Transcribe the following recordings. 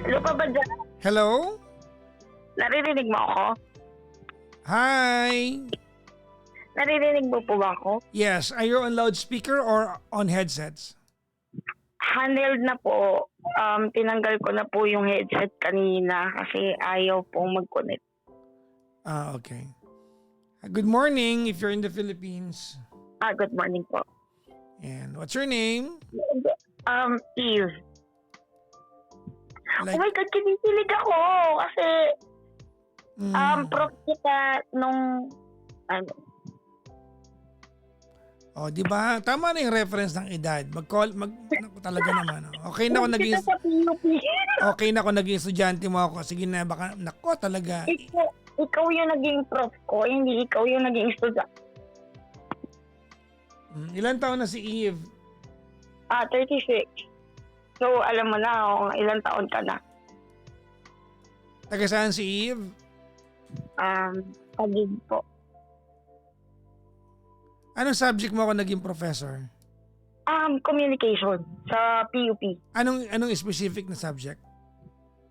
Hello pa ba dyan? Hello? Naririnig mo ako? Hi! Naririnig mo po ba ako? Yes, are you on loudspeaker or on headsets? Handled na po. Tinanggal ko na po yung headset kanina kasi ayaw pong mag-connect. Okay. Good morning if you're in the Philippines. Good morning po. And what's your name? Eve. Like, Oh my God, kinikilig ako kasi prof kita nung di ba? Tama na yung reference ng edad. Naku, talaga naman. Okay na ako naging kita sa PUP. okay na ako naging estudyante mo ako. Sige na, baka nako talaga. Ikaw yung naging prof ko, hindi ikaw yung naging estudyante. Ilan taon na si Eve? 36. So, alam mo na kung ilang taon ka na. Taga saan si Eve? Pagig po. Anong subject mo ako naging professor? Communication sa PUP. Anong specific na subject?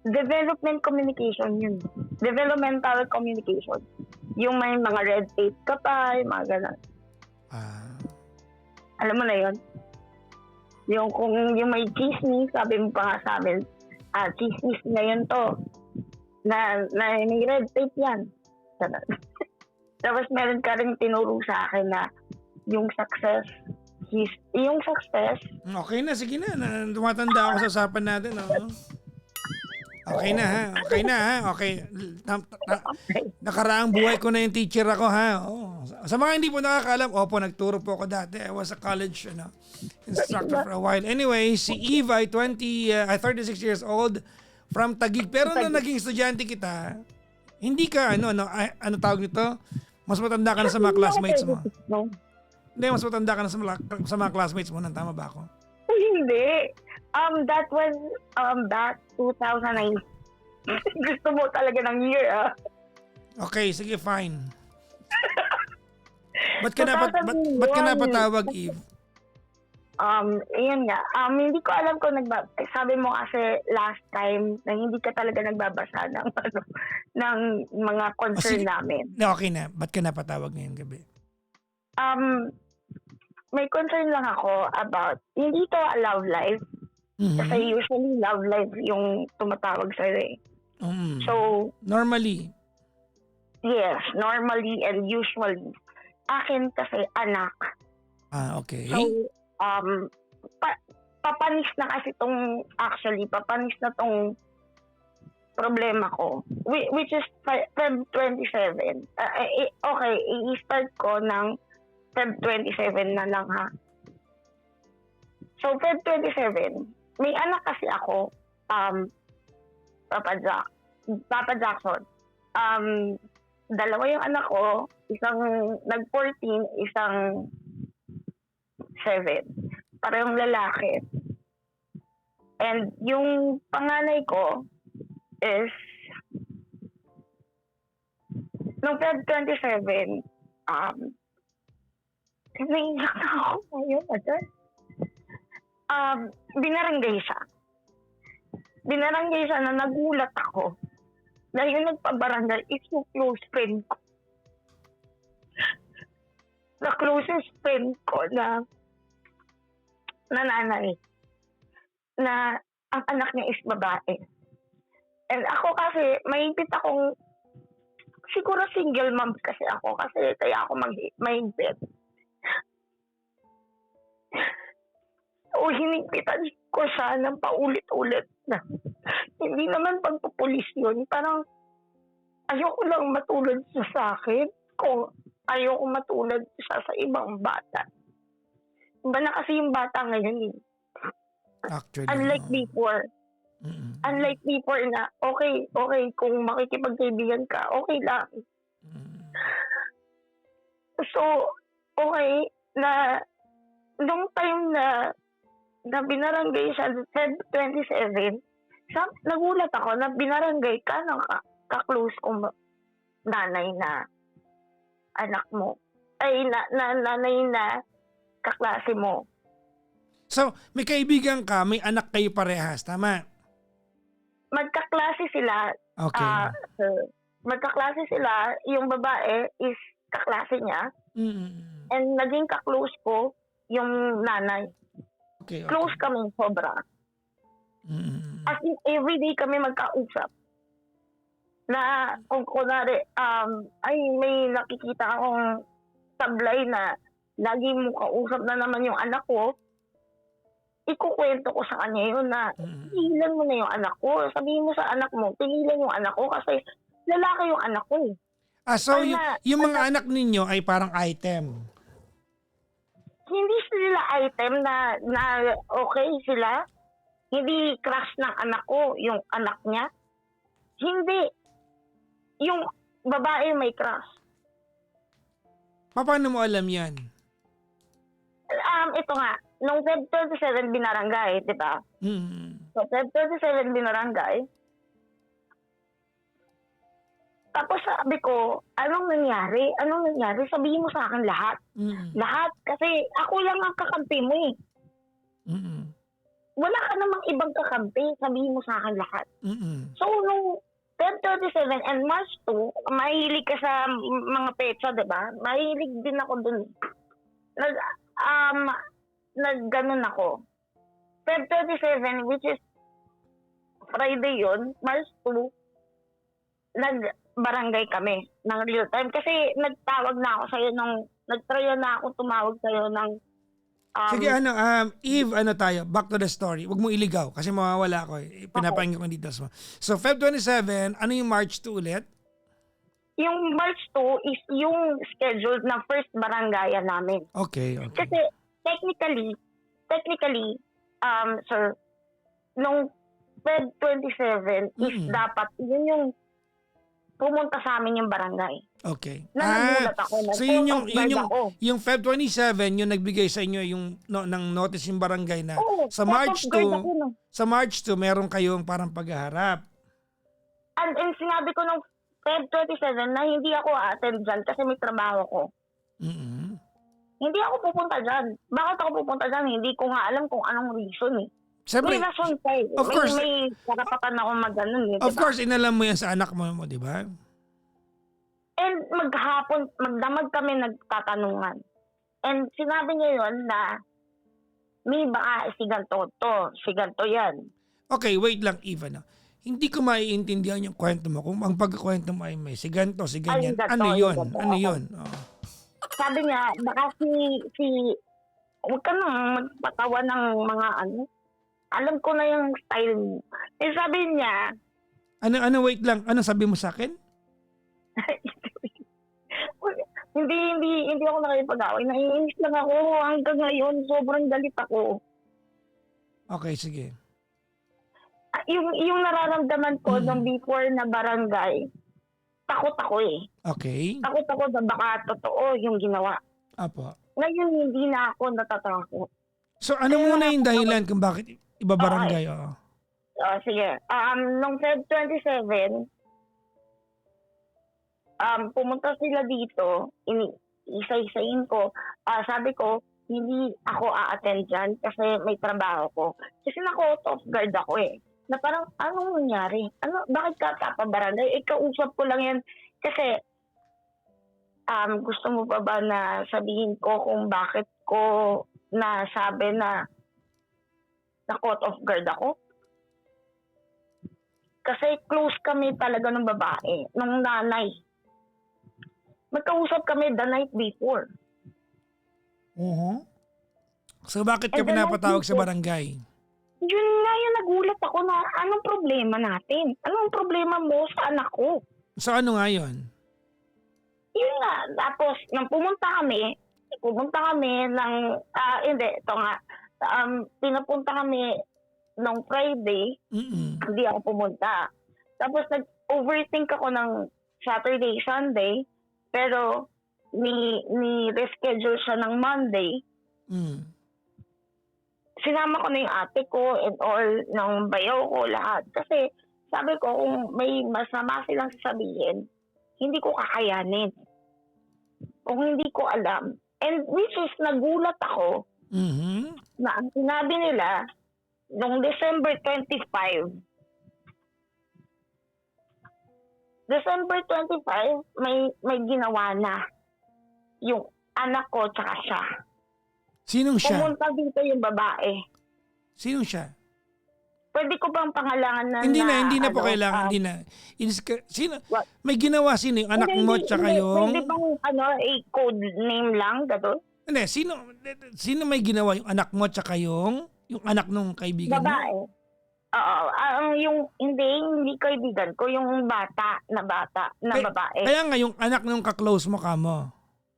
Development communication yun. Developmental communication. Yung may mga red tape ka pa, yung mga ganun. Alam mo na yun? Yung kung yung may chismis, sabi mo pa nga sa amin, chismis ngayon to. Na may red tape yan. Ganun. Tapos meron ka rin tinuro sa akin na yung success. Okay na, sige na. Tumatanda ako sa usapan natin. Oh. Okay na ha. Okay. Nakaraang buhay ko na yung teacher ako ha. Oh. Sa mga hindi po nakakaalam, nagturo po ako dati. I was a college instructor for a while. Anyway, si Eve ay 36 years old from Taguig. Pero nung naging estudyante kita, hindi ka, ano tawag nito? Mas matanda ka na sa mga classmates mo. Hindi, mas matanda ka na sa mga classmates mo. Tama ba ako? Hindi. That was back 2009. Gusto mo talaga ng year, Okay, sige, fine. Ba't ka napatawag, Eve? Yun nga. Hindi ko alam kung sabi mo kasi last time na hindi ka talaga nagbabasa ng mga concern namin. Okay na. Ba't ka napatawag ngayong gabi? May concern lang ako about, hindi to a love life. Kasi usually love life yung tumatawag sa'yo eh. So, normally? Yes, normally and usually. Akin kasi anak. Okay. So, papanis na kasi papanis na tong problema ko. Which is Feb 27. Okay, i-start ko ng Feb 27 na lang ha. So, Feb 27, may anak kasi ako, Papa Jackson. Dalawa yung anak ko, isang nag-14, isang 7. Parehong lalaki. And yung panganay ko is noong Feb 27, naiiyak na ako ngayon. Binaranggay siya. Binaranggay siya na nagulat ako. Dahil yung nagpabarangay is yung close friend ko. The closest friend ko na nanay. Na ang anak niya is babae. And ako kasi, mahigpit akong, siguro single mom kasi ako. Kasi kaya ako mahigpit. O hinigpitan ko siya ng paulit-ulit na hindi naman pagpupulis yun. Parang ayoko lang matulad siya sa akin kung ayoko matulad siya sa ibang bata. Iba na kasi yung bata ngayon eh. Actually, Unlike before. Unlike before na okay, kung makikipagkaibigan ka, okay lang. So, okay na nung time na binaranggay siya Feb 27, nagulat ako na binaranggay ka ng ka-close kong nanay na anak mo. Ay, nanay na kaklase mo. So, may kaibigan ka, may anak kayo parehas, tama? magkaklase sila, Okay. sir. Magkaklase sila, yung babae is kaklase niya, Mm. and naging kaklose ko yung nanay. Okay, Close okay. kami sobra. Mm. As in, everyday kami magkausap. Na kung kunwari, ay may nakikita akong tablay na lagi mo kausap na naman yung anak ko, ikukwento ko sa kanya yun na Mm. tigilan mo na yung anak ko. Sabihin mo sa anak mo, tigilan yung anak ko kasi lalaki yung anak ko eh. So Ay na, yung mga anak ninyo ay parang item. hindi sila item na okay sila. Hindi crush ng anak ko, yung anak niya. Hindi. Yung babae may crush. Paano mo alam yan? Ito nga, nung Feb 27 binarangay, di ba? Mm. So, Feb 27 binarangay. Tapos sabi ko, anong nangyari? Anong nangyari? Sabihin mo sa akin lahat. Mm. Lahat. Kasi ako lang ang kakampi mo eh. Mm. Wala ka namang ibang kakampi. Sabihin mo sa akin lahat. Mm. So, nung Feb 37 and March 2, mahilig ka sa mga petsa, di ba? Mahilig din ako dun. Nagganon ako. Feb 37, which is Friday yon, March 2, nagbarangay kami ng real time. Kasi nagtawag na ako sa'yo nagtry na ako tumawag sa'yo ng Sige, Eve, tayo, back to the story. Huwag mo iligaw kasi mawawala ako eh. Pinapakinggan ko yung details mo. So, Feb 27, ano yung March 2 ulit? Yung March 2 is yung scheduled na first barangayan namin. Okay. Kasi technically, sir, nung Feb 27 is dapat, yun yung pumunta sa amin yung barangay. Okay. Nagulat ako. So yung Feb 27, yung nagbigay sa inyo yung ng notice yung barangay na sa March 2, sa March 2 meron kayong parang paghaharap. And sinabi ko nung Feb 27 na hindi ako a-attend dyan kasi may trabaho ko. Mm-hmm. Hindi ako pupunta dyan. Bakit ako pupunta dyan? Hindi ko nga alam kung anong reason eh. Siyempre, may rason pa eh. Of course. May karapatan ako mag-ganon eh. Of diba? course, inalam mo yan sa anak mo, di ba? And magdamag kami nagtatanungan. And sinabi niya yun na may baka si ganto yan. Okay, wait lang, Eva. No? Hindi ko maiintindihan yung kwento mo. Kung ang pagkakwento mo ay may si ganto, si ganyan. Ano yun? Ano yun? Oh. Sabi niya, baka huwag ka nang magpatawa ng mga ano. Alam ko na yung style mo. Eh sabi niya, wait lang. Ano sabi mo sa akin? hindi ako nakipag-away. Naiinis lang ako hanggang ngayon. Sobrang galit ako. Okay, sige. Yung nararamdaman ko nung before na barangay, takot ako eh. Okay. Takot ako na baka totoo yung ginawa. Apo. Ngayon hindi na ako natatakot. So ano muna yung dahilan kung bakit iba barangay? Okay. Sige. Nung Feb 27, pumunta sila dito, isa-isain ko. Sabi ko, hindi ako a-attend dyan kasi may trabaho ko. Kasi na-caught off guard ako eh. Na parang, anong nangyari? Bakit ka papabarangay? Kausap ko lang yan. Kasi, gusto mo pa ba na sabihin ko kung bakit ko nasabi na na-caught off guard ako? Kasi close kami talaga ng babae, ng nanay. Magkausap kami the night before. So bakit ka pinapatawag sa barangay? Yun nga yung nagulat ako na anong problema natin? Anong problema mo sa anak ko? So ano nga yun? Yun nga. Tapos, nang pumunta kami ng, ito nga, pinapunta kami nung Friday, hindi ako pumunta. Tapos nag-overthink ako ng Saturday, Sunday, pero ni-reschedule siya ng Monday. Sinama ko na yung ate ko and all, ng bayaw ko, lahat. Kasi sabi ko, kung may masama silang sasabihin, hindi ko kakayanin. Kung hindi ko alam. And which is, nagulat ako na ang sinabi nila, noong December 25, December 25, may ginawa na yung anak ko tsaka siya. Sinong siya? Pumunta dito yung babae. Sinong siya? Pwede ko bang pangalangan na Hindi na po kailangan, hindi na. Sino, may ginawa sino yung anak mo tsaka yung... Pwede bang code name lang, gano'n? Hindi, sino may ginawa yung anak mo tsaka yung anak nung kaibigan mo? Babae. Oo, hindi kaibigan ko, yung bata na babae. Kaya nga yung anak nung kaklose mo kamo.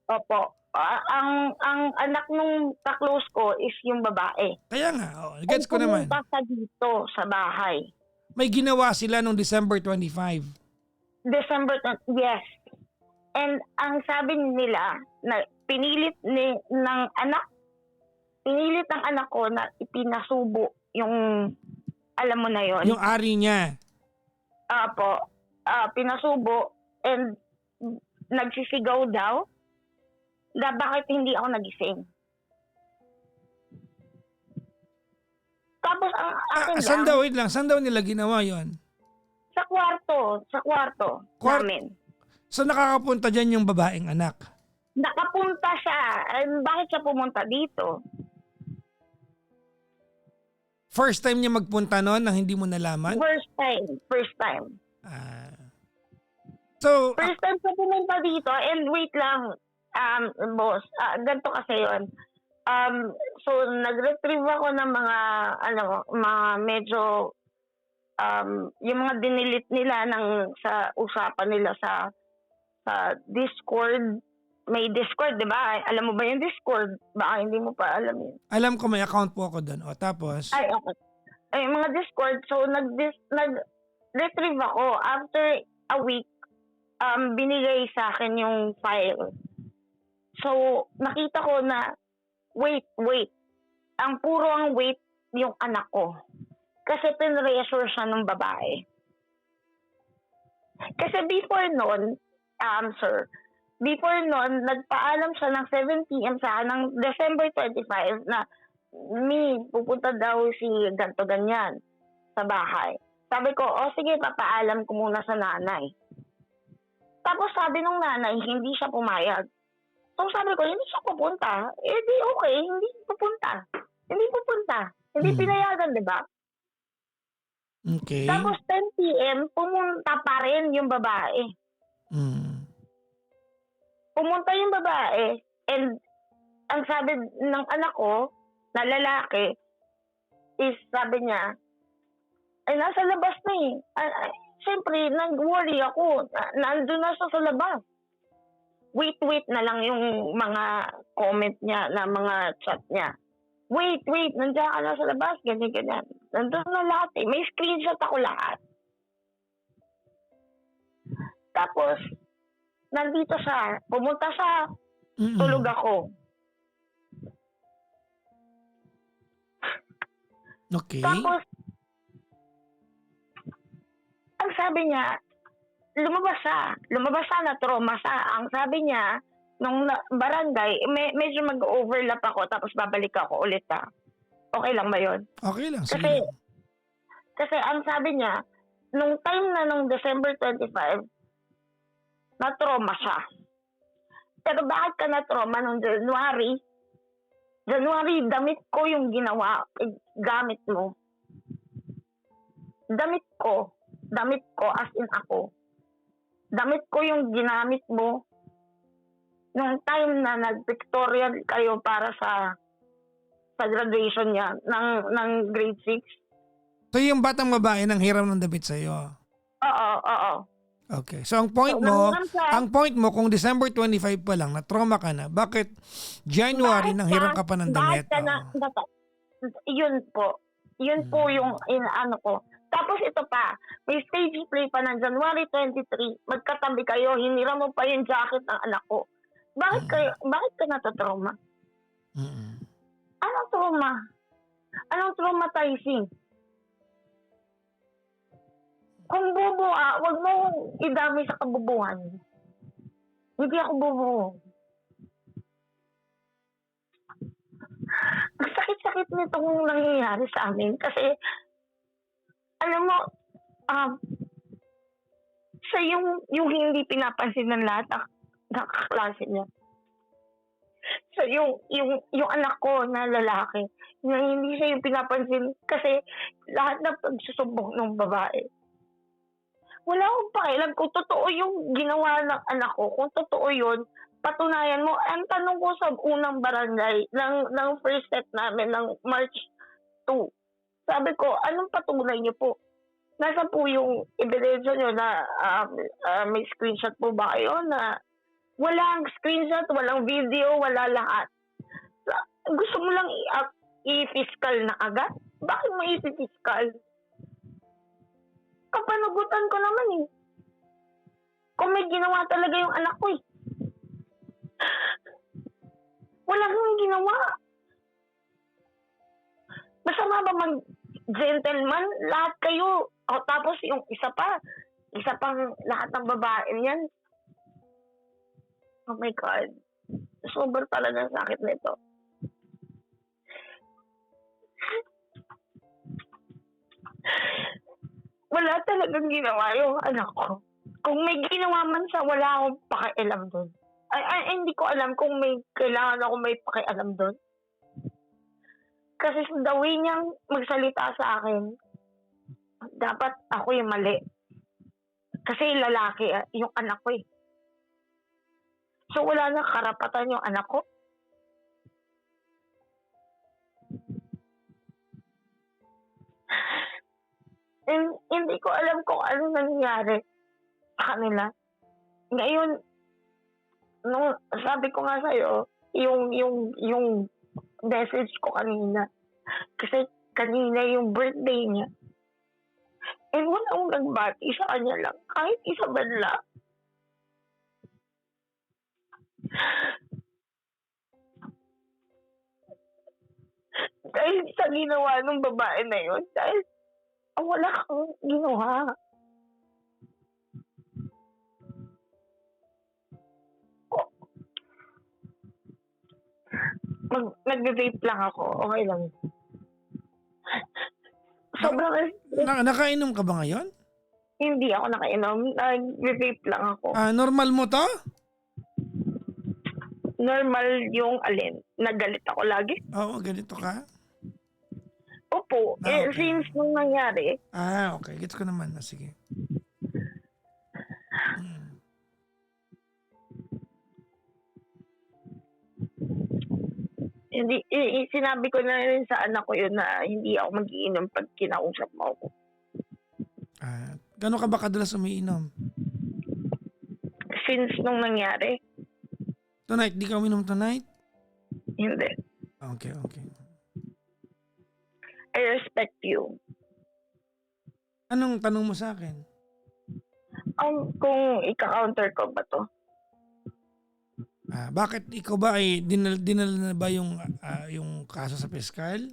Opo. Ang anak nung ka-close ko is yung babae. Kaya nga, gets ko naman. Pumunta sa dito sa bahay. May ginawa sila nung December 25. Yes. And ang sabi nila na pinilit ng anak ko na ipinasubo yung alam mo na yon. Yung ari niya. Apo, pinasubo and nagsisigaw daw na bakit hindi ako nagising. Tapos ang akin lang, Saan daw nila ginawa yon? sa kwarto namin. So nakakapunta dyan yung babaeng anak. Nakapunta siya. Bakit siya pumunta dito? First time niya magpunta noon nang hindi mo nalaman? First time. So, First time siya pumunta dito and wait lang, boss, ganito kasi yun. So, nag-retrieve ako ng mga medyo, yung mga dinilit nila sa usapan nila sa Discord. May Discord, di ba? Alam mo ba yung Discord? Baka hindi mo pa alam yun. alam ko may account po ako doon. O tapos? Ay, okay. Ay, mga Discord. So, nag-retrieve ako. After a week, binigay sa akin yung file. So, nakita ko na, wait. Ang wait, yung anak ko. Kasi pinreasure siya ng babae. Kasi before noon, nagpaalam siya ng 7 p.m. sa akin ng December 25 na pupunta daw si ganto ganyan sa bahay. Sabi ko, sige, papaalam ko muna sa nanay. Tapos sabi nung nanay, hindi siya pumayag. So sabi ko, hindi siya pupunta. Di okay, hindi pupunta. Hindi pinayagan, di ba? Okay. Tapos 10 p.m., pumunta pa rin yung babae. Pumunta yung babae and ang sabi ng anak ko na lalaki is sabi niya, ay nasa labas na eh. Siyempre, nag-worry ako. Nandun na siya sa labas. Wait na lang yung mga comment niya na mga chat niya. Wait, nandiyan ka na sa labas. Ganyan. Nandun na lahat eh. May screenshot ako lahat. Tapos, nandito siya. Pumunta siya. Tulog ako. Okay. Tapos, ang sabi niya, lumabas siya, na-trauma siya. Ang sabi niya, nung barangay, medyo mag-overlap ako, tapos babalik ako ulit ha. Okay lang ba yun? Okay lang, sige. Kasi ang sabi niya, nung time na nung December 25, na-trauma siya. Pero bakit ka na-trauma nung January? January, damit ko yung ginawa, gamit mo. Damit ko as in ako. Damit ko yung ginamit mo nung time na nag-pictorial kayo para sa graduation niya ng grade 6. So yung batang babae nang hiram ng damit sa'yo? Oo. Okay. So ang point mo kung December 25 pa lang na-trauma ka na, bakit January nang hiram ka pa ng damit? Yun po yung inaano ko. Tapos ito pa, may stage play pa ng January 23, magkatabi kayo, hiniram mo pa yung jacket ng anak ko. Bakit ka natatrauma? Anong trauma? Anong traumatizing? Kung bubo wag mo idami sa kabubuhan. Hindi ako bubo. Ang sakit-sakit nitong nangyayari sa amin kasi alam mo, Siya yung hindi pinapansin ng lahat ng kaklase niya. So, yung anak ko na lalaki, na hindi siya yung pinapansin kasi lahat ng pagsusubok ng babae. Wala akong pakialam kung totoo yung ginawa ng anak ko. Kung totoo yun, patunayan mo. Ang tanong ko sa unang barangay ng first set namin ng March 2, sabi ko, anong patunay niyo po? Nasa po yung ebidensya niyo na may screenshot po ba kayo na walang screenshot, walang video, wala lahat. Gusto mo lang i-fiscal na agad? Bakit mo i-fiscal? Kapanugutan ko naman eh. Kung may ginawa talaga yung anak ko eh. Wala kang ginawa. Masama ba mag-gentleman? Lahat kayo. O, tapos yung isa pang lahat ng babae niyan. Oh my God. Sobrang talagang sakit nito. Wala talagang ginawa yung anak ko. Kung may ginawa man siya, wala akong pakialam doon. Hindi ko alam kung may kailangan ako may pakialam doon. Kasi sa the way niyang magsalita sa akin, dapat ako yung mali. Kasi lalaki, yung anak ko eh. So wala na karapatan yung anak ko. Hindi ko alam kung ano nangyari sa kanila. Ngayon, nung sabi ko nga sa'yo, yung message ko kanina, kasi kanina yung birthday niya, and wala akong nagbati sa kanya lang, kahit isa man lang. Dahil sa ginawa ng babae na yun, dahil wala kang ginawa. Nag-vape lang ako, okay lang. Sobrang Nakainom ka ba ngayon? hindi ako nakainom, nag-vape lang ako. Normal mo to? Normal yung alin, nagalit ako lagi. Oo, ganito ka? Opo, Okay. since nung nangyari, Okay. Gets ko naman. Sige. hindi sinabi ko na rin sa anak ko yun na hindi ako mag-iinom pag kinausap mo ako. Gano'n ka ba kadalas umiinom? Since nung nangyari, Tonight, di ka uminom tonight? hindi. Okay. I respect you. Anong tanong mo sa akin? Kung ika-counter ko ba to? Bakit ikaw ba ay dinala na ba yung kaso sa piskal?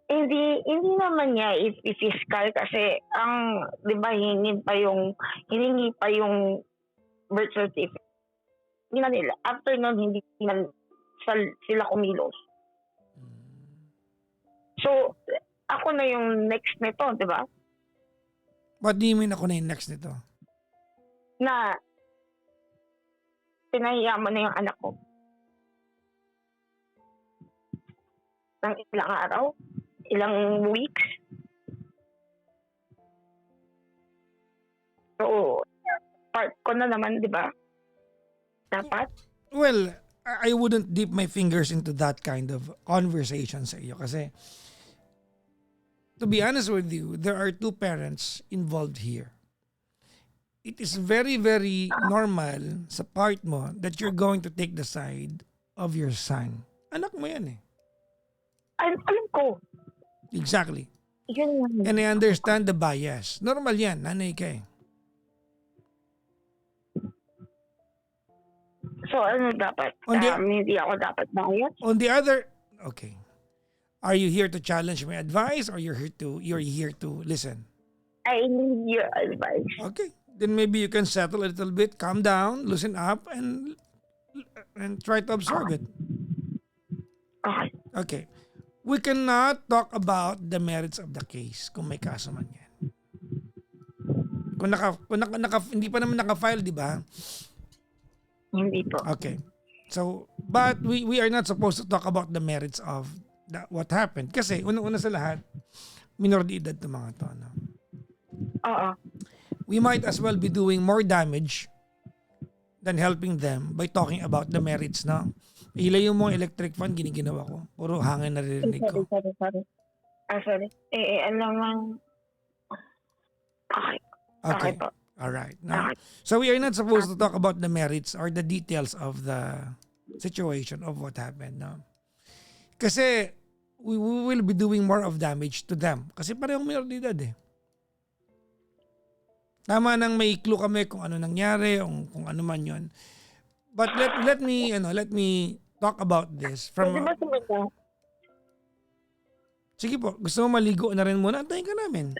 Hindi naman niya i-fiscal kasi ang 'di ba hiningi pa yung birth certificate. Hindi na nila. After nun, hindi na sila kumilos. So, ako na yung next nito, di ba? What do you mean ako na yung next nito? Na pinahiya mo na yung anak ko. Ng ilang araw, ilang weeks. So, part ko na naman, di ba? Dapat. Well, I wouldn't dip my fingers into that kind of conversation sa iyo kasi to be honest with you, there are two parents involved here. It is very, very normal sa part mo that you're going to take the side of your son. Anak mo yan eh. Alam ko. Exactly. Yun lang. And I understand the bias. Normal yan, nanay ka eh. So, ano dapat? Hindi ako dapat bayad? On the other, okay. Are you here to challenge my advice or you're here to listen? I need your advice. Okay. Then maybe you can settle a little bit, calm down, loosen up, and try to absorb it. Okay. Okay. We cannot talk about the merits of the case kung may kaso man yan. Hindi pa naman naka-file, di ba? Hindi po. Okay. So, but we are not supposed to talk about the merits of what happened. Kasi, una sa lahat, minor de edad to mga to. No? Oo. We might as well be doing more damage than helping them by talking about the merits. No? Ilayo mo ang electric fan, giniginawa ko. Puro hangin naririnig ko. Sorry. Sorry. Alam mo. Okay. Okay po. All right. No? So we are not supposed to talk about the merits or the details of the situation of what happened. No? Kasi we will be doing more of damage to them. Kasi parehong minor de edad eh. Tama nang may clue kami kung ano nangyari, kung ano man yun. But let me talk about this from... Pwede ba sumita? Sige po, gusto mo maligo na rin muna? Antayin ka namin.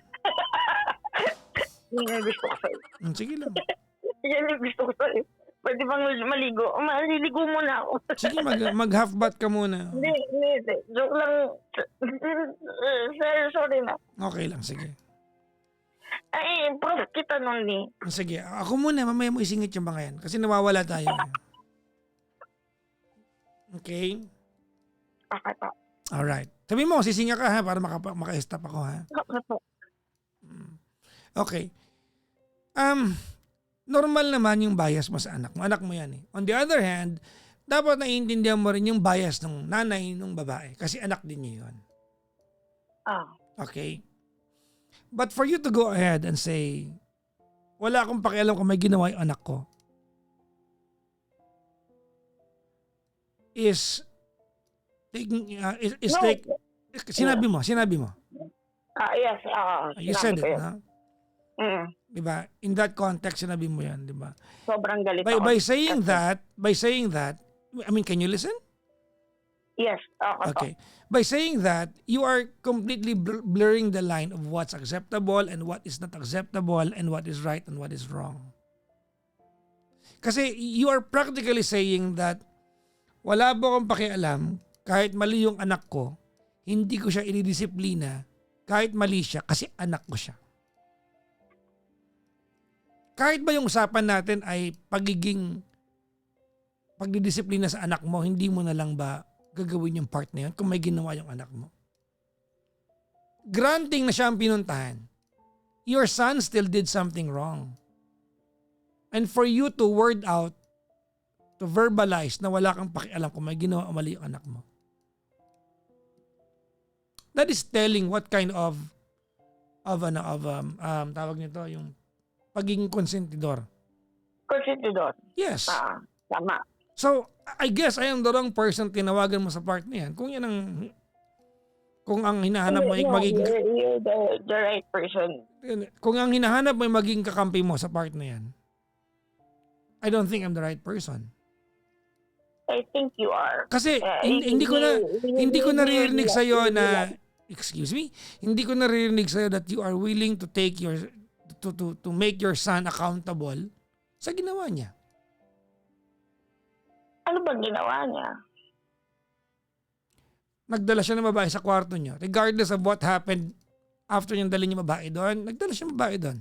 Hindi nga gusto ko sa'yo. Sige lang. Yan yung gusto ko sa'yo. Pwede bang maligo? Maliligo muna ako. Sige, mag half bath ka muna. Hindi. Joke lang. Sorry na. Okay lang, sige. Ay, prof, kita nun ni. Sige, ako muna, mamaya mo isingit yung mga yan. Kasi nawawala tayo. Okay? Okay po. Alright. Sabi mo, sisinga ka ha, para maka-stop ako ha. Okay po. Okay. Normal naman yung bias mo sa anak mo. Anak mo yan eh. On the other hand, dapat naiintindihan mo rin yung bias ng nanay ng babae. Kasi anak din niya yun. Okay? But for you to go ahead and say, wala akong pakialam kung may ginawa yung anak ko, is taking, sinabi mo. Yes. You said it, ko yun. ha? Diba? In that context, sinabi mo yan, diba? Sobrang galit ako. By saying that, I mean, can you listen? Yes. Okay. By saying that, you are completely blurring the line of what's acceptable and what is not acceptable and what is right and what is wrong. Kasi you are practically saying that wala po akong pakialam kahit mali yung anak ko, hindi ko siya inidisiplina kahit mali siya kasi anak ko siya. Kahit ba yung usapan natin ay pagdidisiplina sa anak mo, hindi mo na lang ba gagawin yung part na yun kung may ginawa yung anak mo? Granting na siya ang pinuntahan, your son still did something wrong. And for you to word out, to verbalize na wala kang pakialam kung may ginawa o mali yung anak mo, that is telling what kind of tawag nito, yung pagiging konsentidor. Konsentidor? Yes. Tama. So, I guess I am the wrong person tinawagan mo sa part na yan. Kung ang hinahanap mo ay maging... You're the right person. Kung ang hinahanap mo ay maging kakampi mo sa part na yan, I don't think I'm the right person. I think you are. Kasi hindi ko naririnig sa iyo na, excuse me, hindi ko naririnig sa iyo that you are willing to take to make your son accountable sa ginawa niya. Ano bang ginawa niya? Nagdala siya ng babae sa kwarto niya. Regardless of what happened after niyang dali niya babae doon, nagdala siya ng babae doon.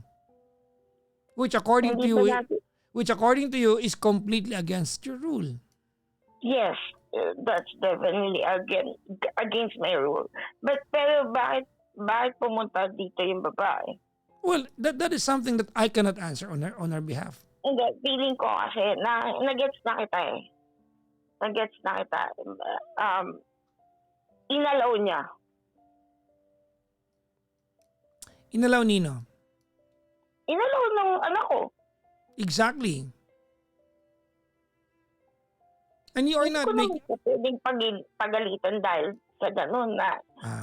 Which according to you is completely against your rule. Yes, that's definitely against my rule. Pero bakit pumunta dito yung babae? Well, that is something that I cannot answer on her behalf. Hindi, feeling ko kasi nagets na kita eh. Inalaw niya. Inalaw nino? Inalaw ng anak ko. Exactly. And you are not making... Hindi ko pwedeng pagalitan dahil sa ganun na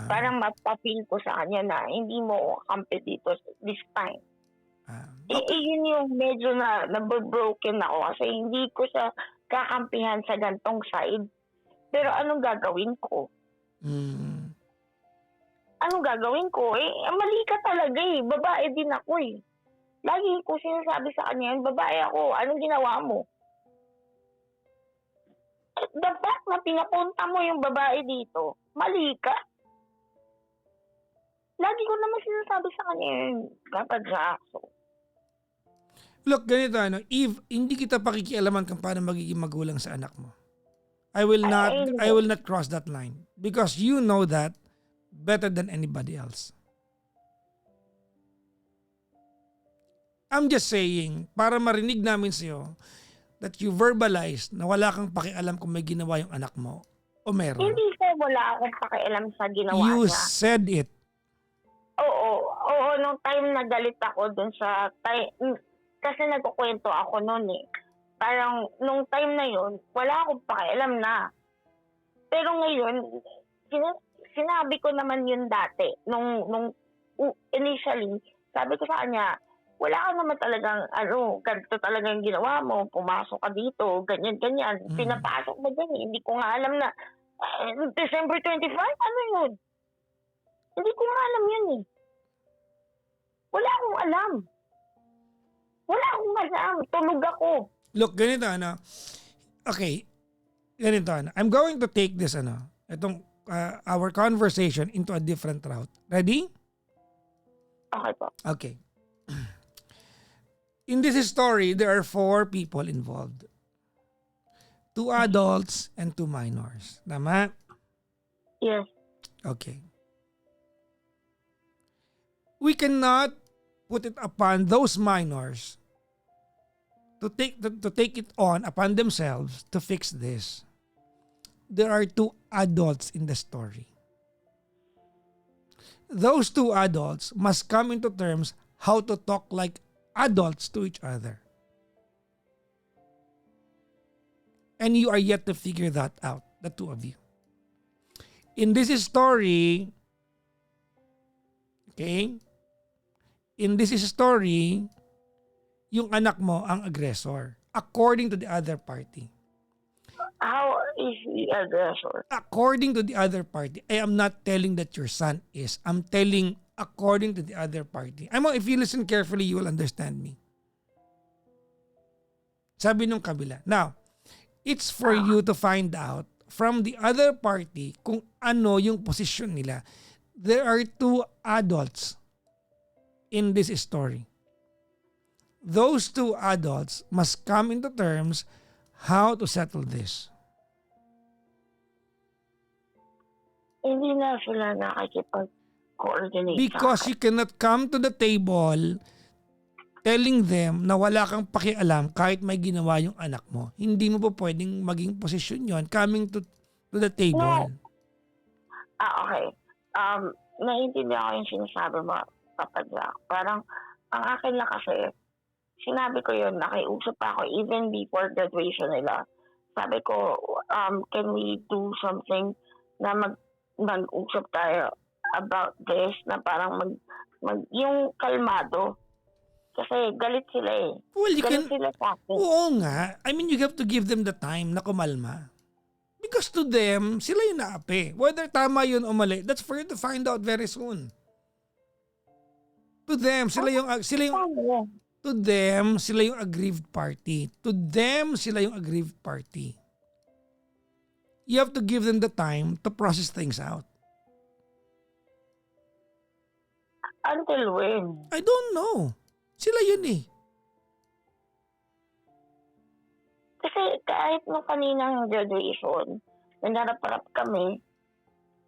parang mapapil ko sa kanya na hindi mo kampi dito this time. Okay. Yun yung medyo na-broken ako kasi hindi ko siya kakampihan sa gantong side. Pero anong gagawin ko? Anong gagawin ko? Mali ka talaga eh. Babae din ako eh. Lagi ko sinasabi sa kanya, babae ako. Anong ginawa mo? The fact na pinapunta mo yung babae dito, mali ka. Lagi ko naman sinasabi sa kanya, dapat sa aso. Look, ganito Eve, hindi kita pakikialaman kung paano magiging magulang sa anak mo. I will not cross that line because you know that better than anybody else. I'm just saying, para marinig namin sa'yo that you verbalize na wala kang pakialam kung may ginawa yung anak mo o meron. Hindi sir, wala akong pakialam sa ginawa You niya. said it. Oo, nung time na galit ako dun sa kasi nagkukwento ako noon eh. Parang nung time na yun, wala akong pakialam na. Pero ngayon, sinabi ko naman yun dati. Nung initially, sabi ko sa kanya, wala ka naman talagang, ganito talagang ginawa mo, pumasok ka dito, ganyan. Pinapasok mo dyan eh. Hindi ko nga alam na, December 25, ano yun? Hindi ko nga alam yun eh. Wala akong alam. Tulog ako. Look, ganito Okay, ganito I'm going to take this itong our conversation into a different route. Ready? Okay po. Okay. In this story, there are 4 people involved. 2 adults and 2 minors. Tama? Yes. Okay. We cannot put it upon those minors to take it on upon themselves to fix this. There are 2 adults in the story. Those 2 adults must come into terms how to talk like adults to each other. And you are yet to figure that out, the 2 of you. In this story, okay, yung anak mo ang aggressor according to the other party. How is he aggressor? According to the other party. I am not telling that your son is. I'm telling according to the other party. If you listen carefully, you will understand me. Sabi nung kabila. Now, it's for you to find out from the other party kung ano yung posisyon nila. There are 2 adults in this story. Those 2 adults must come into terms how to settle this. Hindi na sila nakikipag-coordinate. Because you cannot come to the table telling them na wala kang pakialam kahit may ginawa yung anak mo. Hindi mo po pwedeng maging posisyon yon coming to the table. No. Okay. Naiintindihan ko yung sinasabi mo, Papa Jack. Parang, ang akin lang kasi, sinabi ko yun, nakiusap ako even before graduation nila. Sabi ko, can we do something na mag-usap tayo about this na parang yung kalmado. Kasi galit sila eh. Well, galit sila sa akin. Oo nga. You have to give them the time na kumalma. Because to them, sila yung naapi. Whether tama yun o mali, that's for you to find out very soon. To them, sila yung aggrieved party. To them, sila yung aggrieved party. You have to give them the time to process things out. Until when? I don't know. Sila yun eh. Kasi kahit nung kaninang graduation, nangarap-harap kami,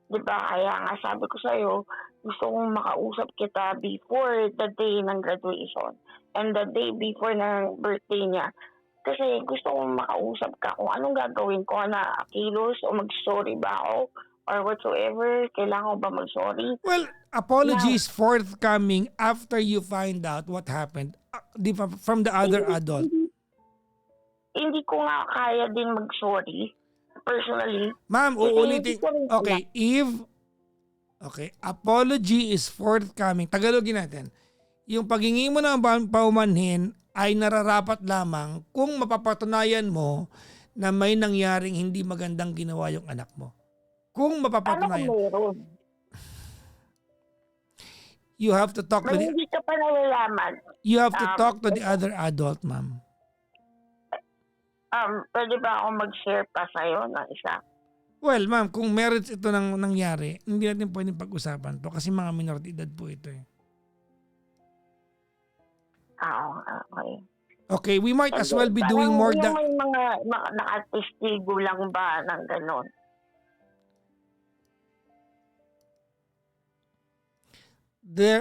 di ba, kaya nga sabi ko sa'yo, gusto kong makausap kita before the day ng graduation and the day before ng birthday niya. Kasi gusto kong makausap ka kung anong gagawin ko na kilos o mag-sorry ba ako or whatsoever. Kailangan ko ba mag-sorry? Well, apologies forthcoming after you find out what happened from the other adult. Hindi ko nga kaya din mag-sorry personally. Ma'am, uulitin. Okay, Eve. Okay, apology is forthcoming. Tagalogin natin. Yung paghingi mo ng paumanhin ay nararapat lamang kung mapapatunayan mo na may nangyaring hindi magandang ginawa yung anak mo. Kung mapapatunayan. Ano meron? You have to talk to hindi ka pa nalalaman. You have to talk to the other adult, ma'am. Pwede ba ako mag-share pa sa'yo ng isa? Well, ma'am, kung merits ito nang nangyari, hindi natin pwedeng pag-usapan to kasi mga minor de edad po ito eh. Okay. Okay, we might as well be doing Parang more yung than... may mga nakatestigo lang ba ng gano'n?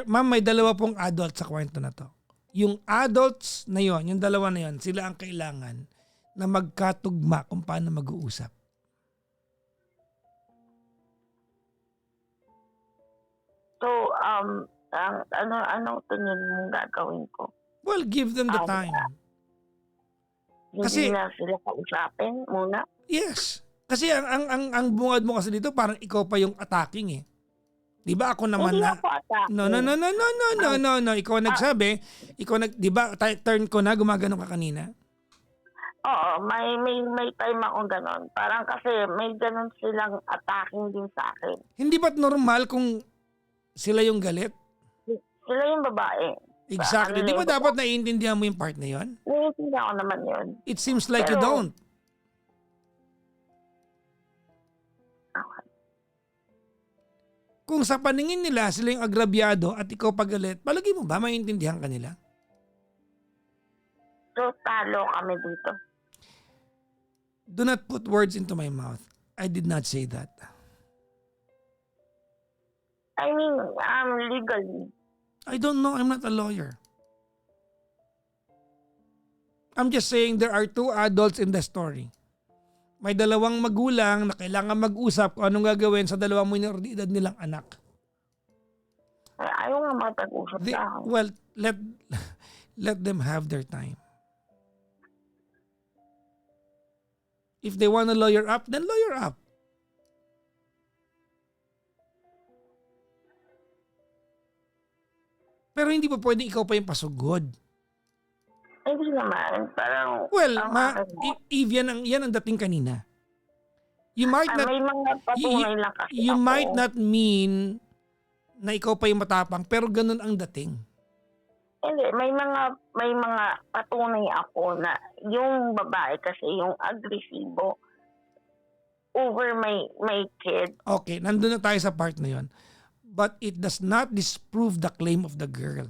Ma'am, may dalawa pong adults sa kwento na to. Yung adults na yon, yung dalawa na yon, sila ang kailangan na magkatugma kung paano mag-uusap. So, anong tingin mong gagawin ko? Well, give them the Um, time. Hindi Kasi- na sila kausapin muna? Yes. Kasi ang bungad mo kasi dito parang ikaw pa yung attacking eh. 'Di ba ako naman Hindi na ako atake. No. Ikaw ang nagsabi, di ba turn ko na gumagano ka kanina? Oo, may time akong gano'n. Parang kasi may gano'n silang attacking din sa akin. Hindi ba't normal kung sila yung galit? Sila yung babae. Exactly. Kanila Di ba yung dapat naiintindihan mo yung part na yon? naiintindihan ko naman yun. It seems like you Pero- don't. Okay. Kung sa paningin nila sila yung agrabyado at ikaw pagalit, palagi mo ba maintindihan ka nila? So, talo kami dito. Do not put words into my mouth. I did not say that. I mean, legally. I don't know. I'm not a lawyer. I'm just saying there are two adults in the story. May dalawang magulang na kailangan mag-usap kung anong gagawin sa dalawang minor de edad nilang anak. Ayaw nga makapag-usap sa akin. Well, let them have their time. If they want to lawyer up, then lawyer up. Pero hindi pa pwede ikaw pa yung pasugod. Hindi naman. Parang, Well, akin mo. Eve, yan ang dating kanina. You might not may mga patunay lang kasi you ako. might not mean na ikaw pa yung matapang, pero ganun ang dating. Hindi, may mga patunay ako na yung babae kasi yung agresibo over my kid. Okay, nandun na tayo sa part na yon. But it does not disprove the claim of the girl.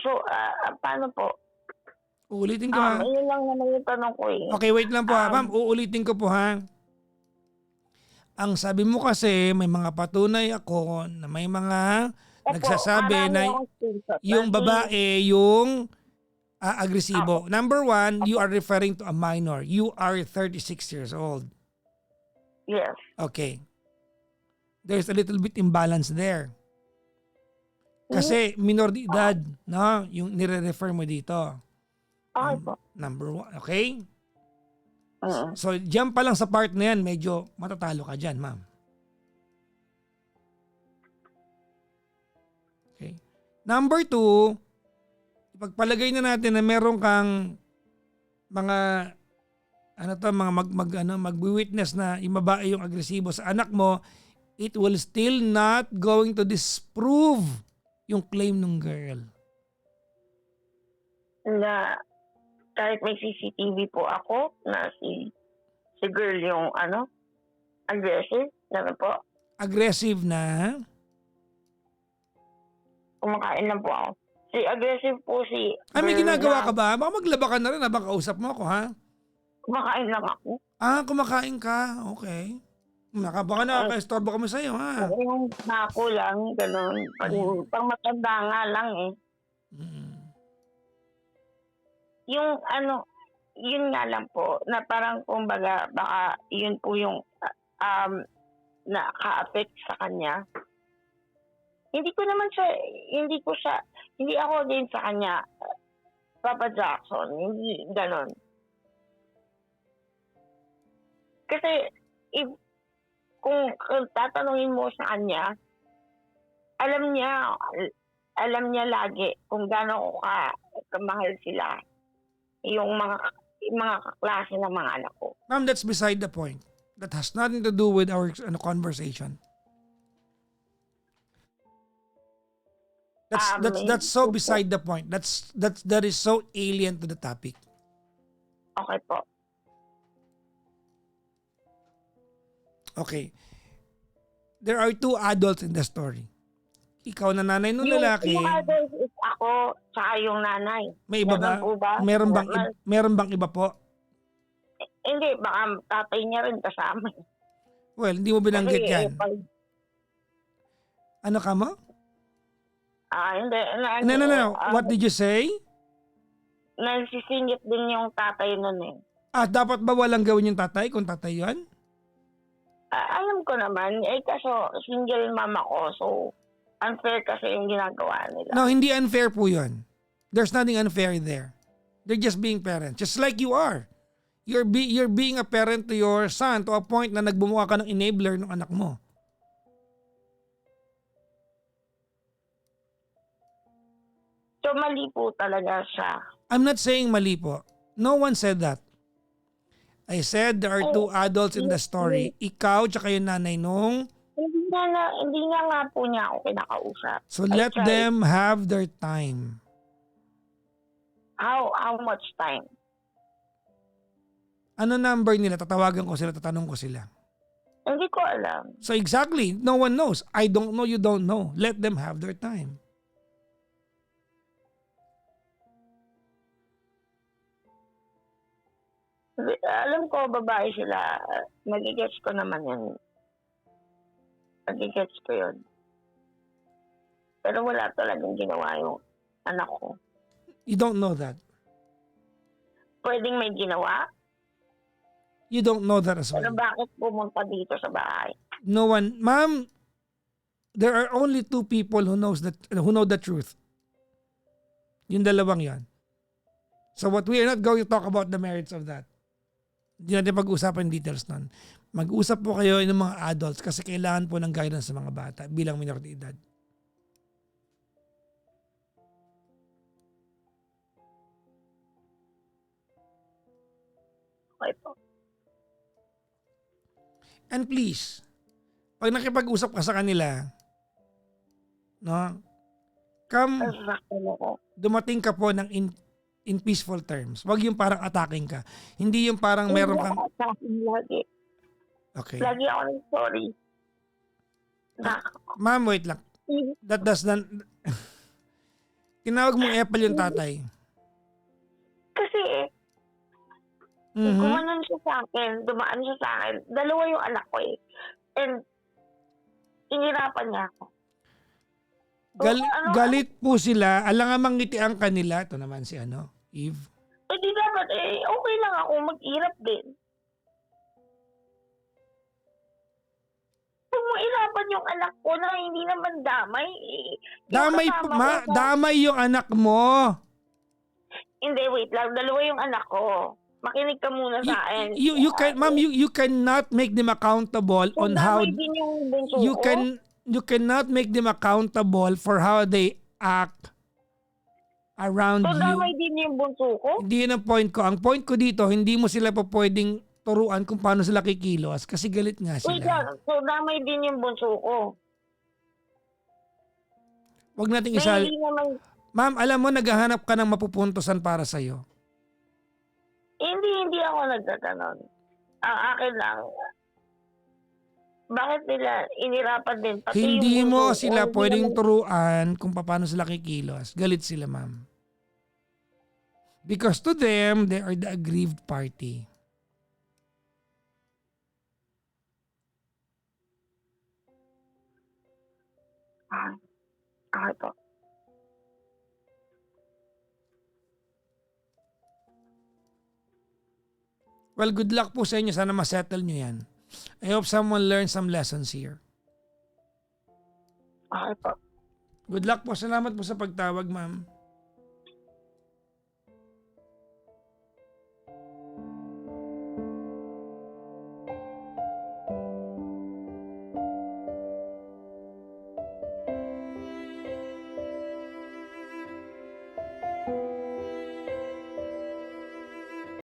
So, paano po? Uulitin ko ha. Yun lang naman yung tanong ko eh. Okay, wait lang po ha. Ma'am, uulitin ko po ha. Ang sabi mo kasi may mga patunay ako na may mga Opo, nagsasabi marami na akong screenshot. yung Kasi- babae yung agresibo. Number one, you are referring to a minor. You are 36 years old. Yes. Okay. There's a little bit imbalance there. Kasi minor de edad, no? Yung nire-refer mo dito. Okay po. Number one, okay? Mm. So, diyan pa lang sa part na yan, medyo matatalo ka dyan, ma'am. Okay. Number two, ipagpalagay na natin na meron kang mga mag-witness na yung babae yung agresibo sa anak mo, it will still not going to disprove yung claim ng girl. Na kahit may CCTV po ako na si girl yung aggressive, po, Aggressive na, kumakain lang po ako. Aggressive po si may girl ginagawa na ka ba? Baka maglaba ka na rin habang kausap mo ako, ha? kumakain lang ako. Kumakain ka. Okay. Baka nakaka-estorbo kami sa'yo, ha? Yung nako lang, gano'n. Pang matanda nga lang eh. Mm. Yung yun nga lang po, na parang kumbaga, baka yun po yung naka-affect sa kanya. Hindi ako din sa kanya, Papa Jackson, hindi ganon. Kasi, kung tatanungin mo sa kanya, alam niya lagi kung gaano ko kamahal sila. Yung mga kaklase ng mga anak ko. Ma'am, that's beside the point. That has nothing to do with our conversation. That's so beside the point. That is so alien to the topic. Okay po. Okay. there are two adults in the story. Ikaw na nanay nung lalaki. Yung others is ako, tsaka yung nanay. May iba ba? Ganun po ba? Meron bang iba po? Hindi, baka tatay niya rin kasama. Well, hindi mo binanggit Kasi, yan. Ano ka mo? Hindi. No. What did you say? Nagsisingit din yung tatay nun eh. Dapat ba walang gawin yung tatay kung tatay yun? Alam ko naman, kaso single mama ko, so unfair kasi yung ginagawa nila. No, hindi unfair po yun. There's nothing unfair there. They're just being parents. Just like you are. You're being a parent to your son to a point na nagbumuka ka ng enabler ng anak mo. So mali po talaga siya. I'm not saying mali po. No one said that. I said there are two adults in the story. Ikaw tsaka yung nanay nung. Hindi nga po niya ako kinakausap. So let them have their time. How much time? Ano number nila? Tatawagan ko sila, tatanong ko sila. Hindi ko alam. So exactly, no one knows. I don't know, you don't know. Let them have their time. Alam ko, babae sila. Magigets ko naman yan. Magigets ko yun. Pero wala talagang ginawa yung anak ko. You don't know that. Pwedeng may ginawa? You don't know that as well. Pero bakit pumunta dito sa bahay? No one, ma'am, there are only two people who know the truth. Yung dalawang yan. So what we are not going to talk about the merits of that. Hindi natin pag-usapan details nun. Mag-usap po kayo ng mga adults kasi kailangan po ng guidance sa mga bata bilang minor de edad. Okay po. And please, pag nakipag-usap ka sa kanila, no, dumating ka po ng in peaceful terms. Wag yung parang attacking ka. Hindi yung parang meron kang... Lagi. Okay. Lagi ako ng sorry. Ma'am, wait lang. That does not... Tinawag mong Apple yung tatay. Kasi, gumanon siya sa akin, dumaan siya sa akin. Dalawa yung anak ko eh. And, inirapan niya ako. So, galit po sila. Alangamang ngitian kanila. Ito naman si Eve. Di dapat okay lang ako mag-irap din. Kung mairapan yung anak ko na hindi naman damay, damay yung anak mo. Hindi, wait lang. Dalawa yung anak ko. Makinig ka muna sa akin. You cannot make them accountable on how... Din yung bunso ko. You cannot make them accountable for how they act around so, you. So, damay din yung bunso ko? Hindi yun ang point ko. Ang point ko dito, hindi mo sila pa pwedeng turuan kung paano sila kikilos kasi galit nga sila. Wait lang. So, damay din yung bunso ko. Huwag nating isali. Ma'am, alam mo, naghahanap ka ng mapupuntusan para sa'yo. Hindi ako nagtatanon. Ang akin lang, bakit nila inirapan din? Pati Hindi yung mo bunso, sila hindi pwedeng naman... turuan kung paano sila kikilos. Galit sila, ma'am. Because to them, they are the aggrieved party. Okay po. Well, good luck po sa inyo. Sana masettle nyo yan. I hope someone learns some lessons here. Okay po. Good luck po. Salamat po sa pagtawag, ma'am.